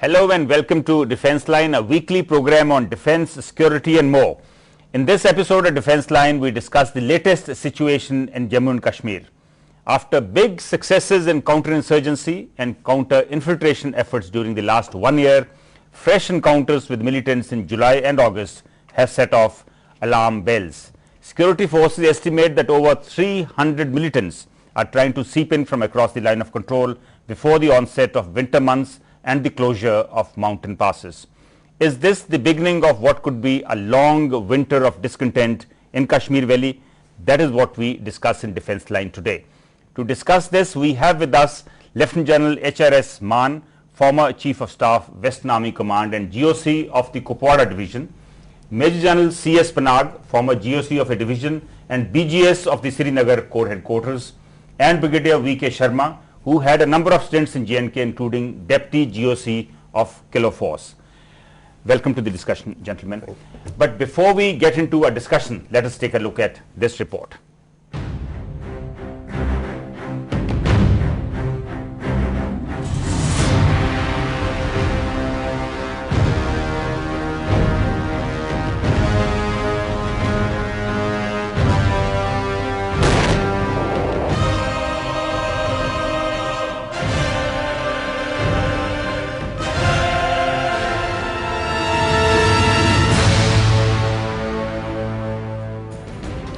Hello and welcome to Defence Line, a weekly program on defence, security and more. In this episode of Defence Line, we discuss the latest situation in Jammu and Kashmir. After big successes in counterinsurgency and counter-infiltration efforts during the last 1 year, fresh encounters with militants in July and August have set off alarm bells. Security forces estimate that over 300 militants are trying to seep in from across the line of control before the onset of winter months and the closure of mountain passes. Is this the beginning of what could be a long winter of discontent in Kashmir Valley? That is what we discuss in Defence Line today. To discuss this, we have with us Lieutenant General HRS Maan, former Chief of Staff, Western Army Command and GOC of the Kupwara Division, Major General CS Panag, former GOC of a division and BGS of the Srinagar Corps Headquarters, and Brigadier VK Sharma, who had a number of stints in JNK, including Deputy GOC of Kilo Force. Welcome to the discussion, gentlemen. But before we get into a discussion, let us take a look at this report.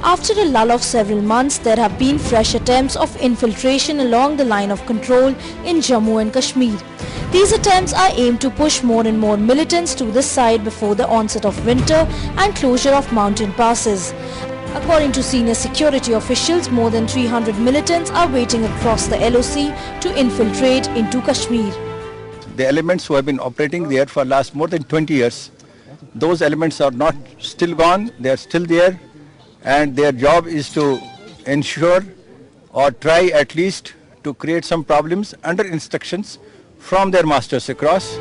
After a lull of several months, there have been fresh attempts of infiltration along the line of control in Jammu and Kashmir. These attempts are aimed to push more and more militants to this side before the onset of winter and closure of mountain passes. According to senior security officials, more than 300 militants are waiting across the LOC to infiltrate into Kashmir. The elements who have been operating there for last more than 20 years, those elements are not still gone, they are still there. And their job is to ensure or try at least to create some problems under instructions from their masters across.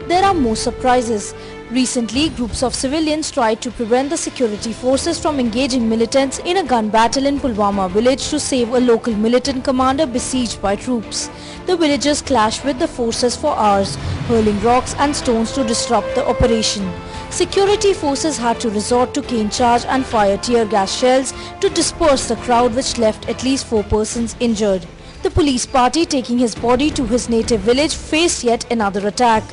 There are more surprises. Recently, groups of civilians tried to prevent the security forces from engaging militants in a gun battle in Pulwama village to save a local militant commander besieged by troops. The villagers clashed with the forces for hours, hurling rocks and stones to disrupt the operation. Security forces had to resort to cane charge and fire tear gas shells to disperse the crowd, which left at least 4 persons injured. The police party taking his body to his native village faced yet another attack.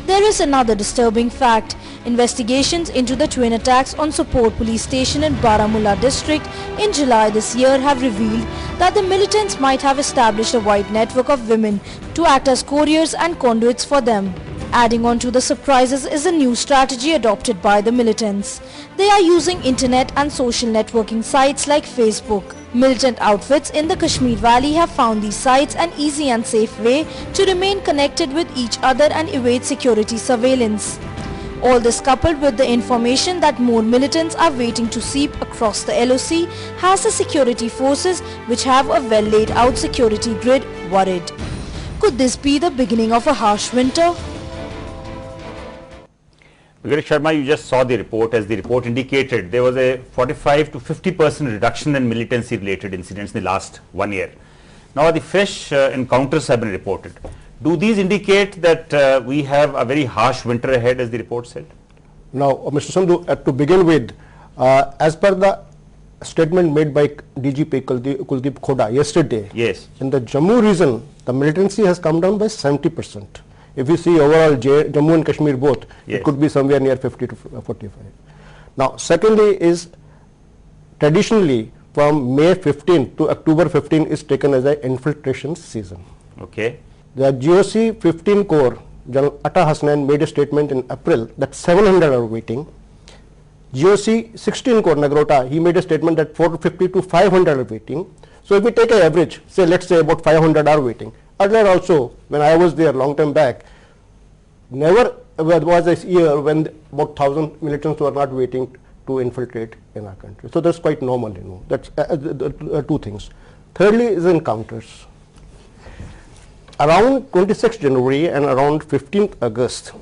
There is another disturbing fact. Investigations into the twin attacks on Sopore police station in Baramulla district in July this year have revealed that the militants might have established a wide network of women to act as couriers and conduits for them. Adding on to the surprises is a new strategy adopted by the militants. They are using internet and social networking sites like Facebook. Militant outfits in the Kashmir Valley have found these sites an easy and safe way to remain connected with each other and evade security surveillance. All this coupled with the information that more militants are waiting to seep across the LOC has the security forces, which have a well laid out security grid, worried. Could this be the beginning of a harsh winter? Brigadier Sharma, you just saw the report. As the report indicated, there was a 45 to 50% reduction in militancy related incidents in the last 1 year. Now the fresh encounters have been reported. Do these indicate that we have a very harsh winter ahead, as the report said? Now, Mr. Sandhu, to begin with, as per the statement made by DGP Kuldeep Khoda yesterday, yes, in the Jammu region, the militancy has come down by 70%. If you see overall Jammu and Kashmir both, yes, it could be somewhere near 50 to 45. Now, secondly is traditionally from May 15 to October 15 is taken as an infiltration season. Okay. The GOC 15 Corps, General Atta Hasnain made a statement in April that 700 are waiting. GOC 16 Corps Nagrota, he made a statement that 450 to 500 are waiting. So if we take an average, say let's say about 500 are waiting. Earlier also, when I was there long time back, never was a year when about 1,000 militants were not waiting to infiltrate in our country. So that's quite normal, you know. That's two things. Thirdly is encounters. Around 26th January and around 15th August,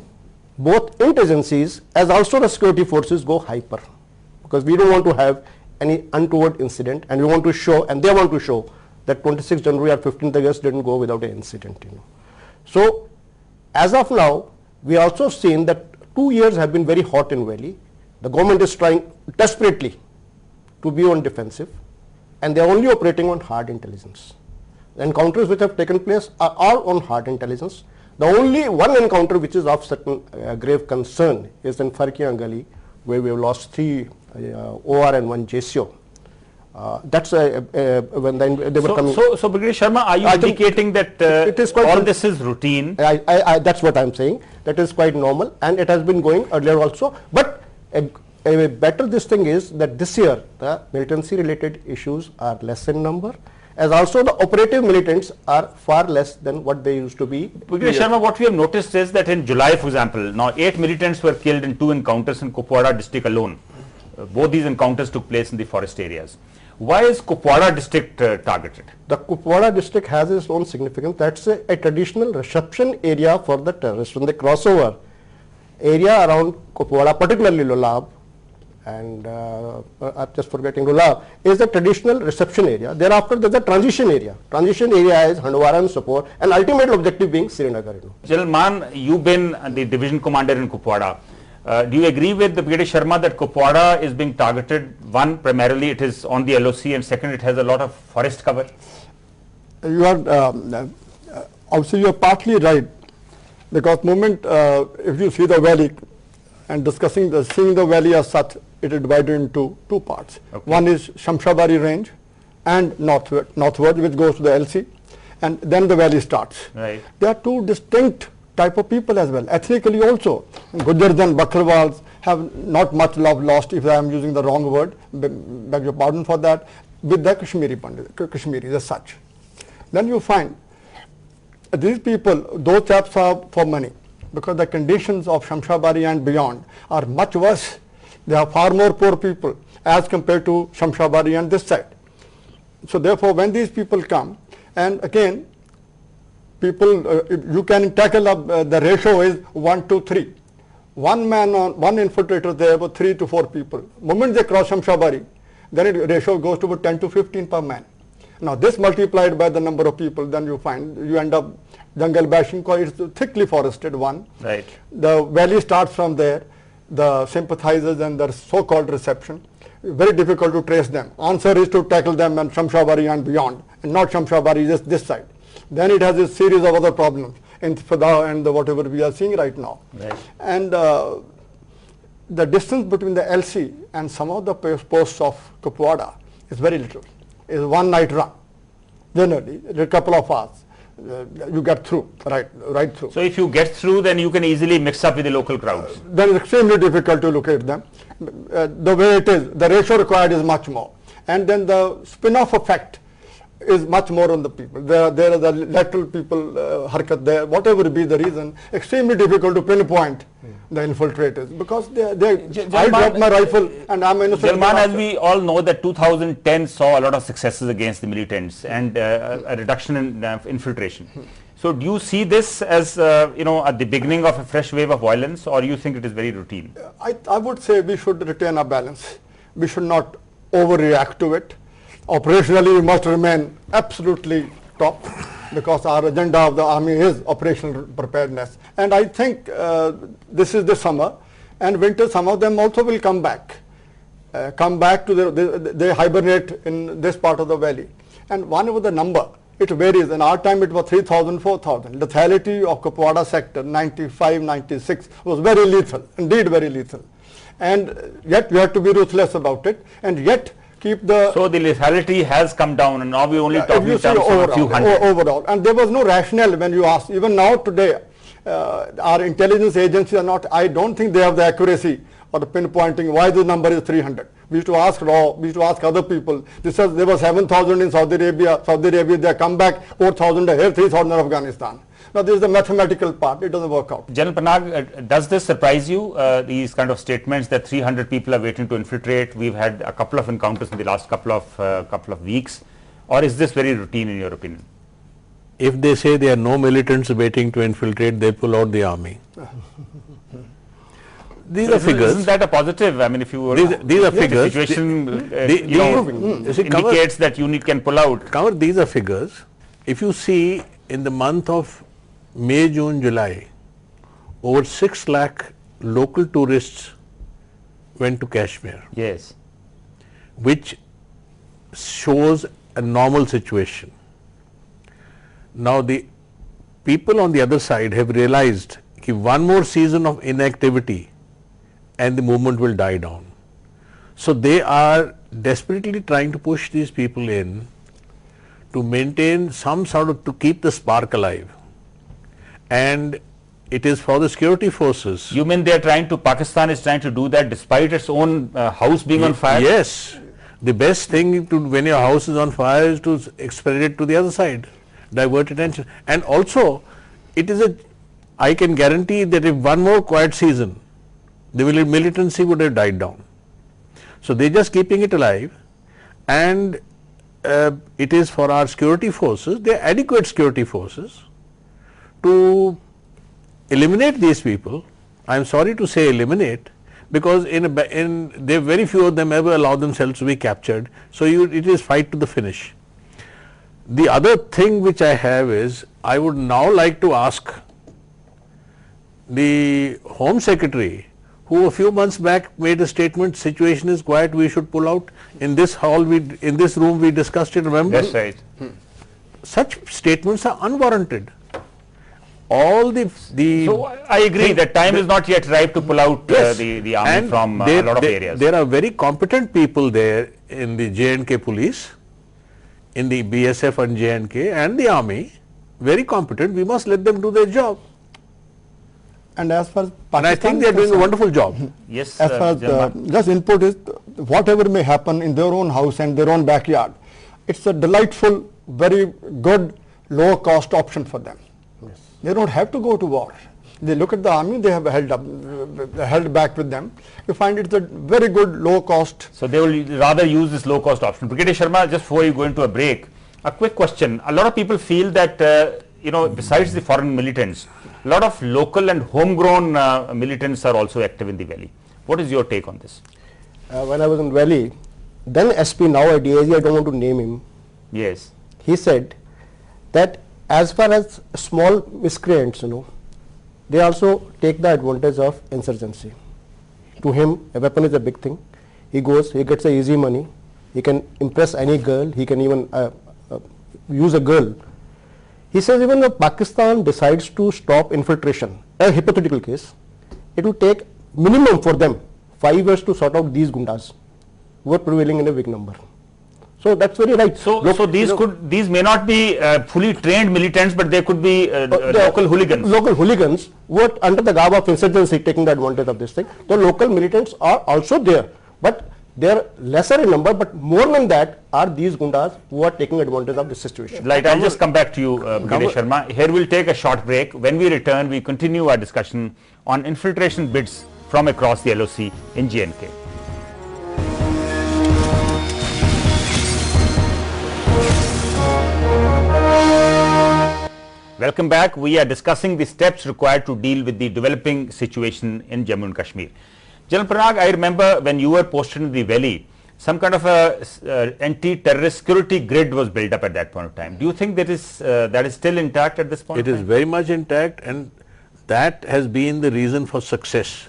both intelligencies as also the security forces go hyper, because we don't want to have any untoward incident, and we want to show, and they want to show, that 26th January or 15th August didn't go without an incident. So as of now, we also seen that 2 years have been very hot in Valley. The government is trying desperately to be on defensive, and they are only operating on hard intelligence. The encounters which have taken place are all on hard intelligence. The only one encounter which is of certain grave concern is in Farkiyan Gully, where we have lost 3 OR and 1 JCO. That's when they were coming. So Brigadier Sharma, are you indicating that it is quite all this is routine? That's what I'm saying. That is quite normal, and it has been going earlier also. But a better this thing is that this year the militancy related issues are less in number, as also the operative militants are far less than what they used to be. Brigadier Sharma, what we have noticed is that in July, for example, now 8 militants were killed in 2 encounters in Kupwara district alone. Both these encounters took place in the forest areas. Why is Kupwara district targeted? The Kupwara district has its own significance. That's a traditional reception area for the terrorists. When they cross over, area around Kupwara, particularly Lulab, and I'm just forgetting Lulab, is the traditional reception area. Thereafter, there's a transition area. Transition area is Handwara and Sopore, and ultimate objective being Srinagar. General Man, you've been the division commander in Kupwara. Do you agree with the Brigadier Sharma that Kupwara is being targeted? One, primarily it is on the LOC, and second, it has a lot of forest cover. You are, also you are partly right, because moment if you see the valley and seeing the valley as such, it is divided into 2 parts. Okay. One is Shamshabari range and northward, which goes to the LC, and then the valley starts. Right. There are 2 distinct type of people as well, ethnically also. Gujars and Bakarwals have not much love lost, if I am using the wrong word, beg your pardon for that, with the Kashmiris as such. Then you find these people, those chaps are for money, because the conditions of Shamshabari and beyond are much worse. There are far more poor people as compared to Shamshabari and this side. So therefore, when these people come, and again, people, you can tackle up, the ratio is 1 to 3. One man on one infiltrator there for 3 to 4 people. Moment they cross Shamshabari, then it ratio goes to about 10 to 15 per man. Now this multiplied by the number of people, then you find you end up jungle bashing, because it's thickly forested one. Right. The valley starts from there, the sympathizers and the so-called reception. Very difficult to trace them. Answer is to tackle them and Shamshabari and beyond, and not Shamshabari, just this side. Then it has a series of other problems in Fada and whatever we are seeing right now. Right. And the distance between the LC and some of the posts of Kupwara is very little. It's 1 night run. Generally, a couple of hours. You get through, right through. So if you get through, then you can easily mix up with the local crowds. Then it's extremely difficult to locate them. The way it is, the ratio required is much more. And then the spin-off effect is much more on the people. There are the lateral people, harkat there, whatever be the reason, extremely difficult to pinpoint the infiltrators, because I dropped my rifle and I'm innocent. Jalman, as we all know that 2010 saw a lot of successes against the militants and a reduction in infiltration. So do you see this as at the beginning of a fresh wave of violence, or you think it is very routine? I would say we should retain a balance. We should not overreact to it. Operationally, we must remain absolutely top, because our agenda of the army is operational preparedness. And I think this is the summer, and winter, some of them also will come back. They hibernate in this part of the valley. And whatever the number, it varies. In our time, it was 3,000, 4,000. Lethality of Kupwara sector, 95, 96, was very lethal, indeed very lethal. And yet we have to be ruthless about it, and yet keep the... So the lethality has come down, and now we only talking in terms of a few hundred. Overall, and there was no rationale when you asked. Even now today, our intelligence agencies are not, I don't think they have the accuracy or the pinpointing why the number is 300. We used to ask we used to ask other people. There were 7,000 in Saudi Arabia, they come back, 4,000 here, 3,000 in Afghanistan. Now this is the mathematical part, it doesn't work out. General Panag, does this surprise you, these kind of statements that 300 people are waiting to infiltrate? We've had a couple of encounters in the last couple of weeks, or is this very routine in your opinion? If they say there are no militants waiting to infiltrate, they pull out the army. these are figures. Isn't that a positive? I mean, if you were These are figures. the situation See, indicates that unit can pull out. Cover, these are figures. If you see in the month of May, June, July, over 6 lakh local tourists went to Kashmir, Yes. which shows a normal situation. Now the people on the other side have realized that one more season of inactivity and the movement will die down. So they are desperately trying to push these people in to maintain some sort of, to keep the spark alive. And it is for the security forces. You mean they are trying to, Pakistan is trying to do that despite its own house being on fire? Yes. The best thing to, when your house is on fire, is to spread it to the other side, divert attention. And also, it is a, I can guarantee that if one more quiet season, the militancy would have died down. So they are just keeping it alive, and it is for our security forces, they are adequate security forces, to eliminate these people. I am sorry to say eliminate, because there very few of them ever allow themselves to be captured. So it is fight to the finish. The other thing which I have is, I would now like to ask the Home Secretary, who a few months back made a statement, situation is quiet, we should pull out. In this hall, in this room we discussed it, remember? That's right. Such statements are unwarranted. All the So I agree that time is not yet ripe to pull out Yes. the army And from a lot of areas. There are very competent people there in the J&K police, in the BSF and J&K and the army, very competent. We must let them do their job. And as far as And I think Pakistan they are is doing a concerned, wonderful job. Yes, as far as Jalma. just input is, whatever may happen in their own house and their own backyard, it's a delightful, very good, low cost option for them. They don't have to go to war. They look at the army, they have held back with them. You find it's a very good, low cost. So they will rather use this low cost option. Brigadier Sharma, just before you go into a break, a quick question. A lot of people feel that, besides the foreign militants, a lot of local and homegrown militants are also active in the valley. What is your take on this? When I was in Valley, then SP, now a DIG, I don't want to name him, Yes. he said that as far as small miscreants, they also take the advantage of insurgency. To him, a weapon is a big thing. He goes, he gets a easy money, he can impress any girl, he can even use a girl. He says even if Pakistan decides to stop infiltration, a hypothetical case, it will take minimum for them 5 years to sort out these gundas who are prevailing in a big number. So that's very right. So these may not be fully trained militants, but they could be local hooligans. Local hooligans who are under the garb of insurgency taking the advantage of this thing. The local militants are also there, but they are lesser in number, but more than that are these gundas who are taking advantage of this situation. Right, I'll just come back to you, Brigadier Sharma. Here we'll take a short break. When we return, we continue our discussion on infiltration bids from across the LOC in J&K. Welcome back. We are discussing the steps required to deal with the developing situation in Jammu and Kashmir. General Pranag, I remember when you were posted in the valley, some kind of a anti-terrorist security grid was built up at that point of time. Do you think that is still intact at this point? It is very much intact, and that has been the reason for success.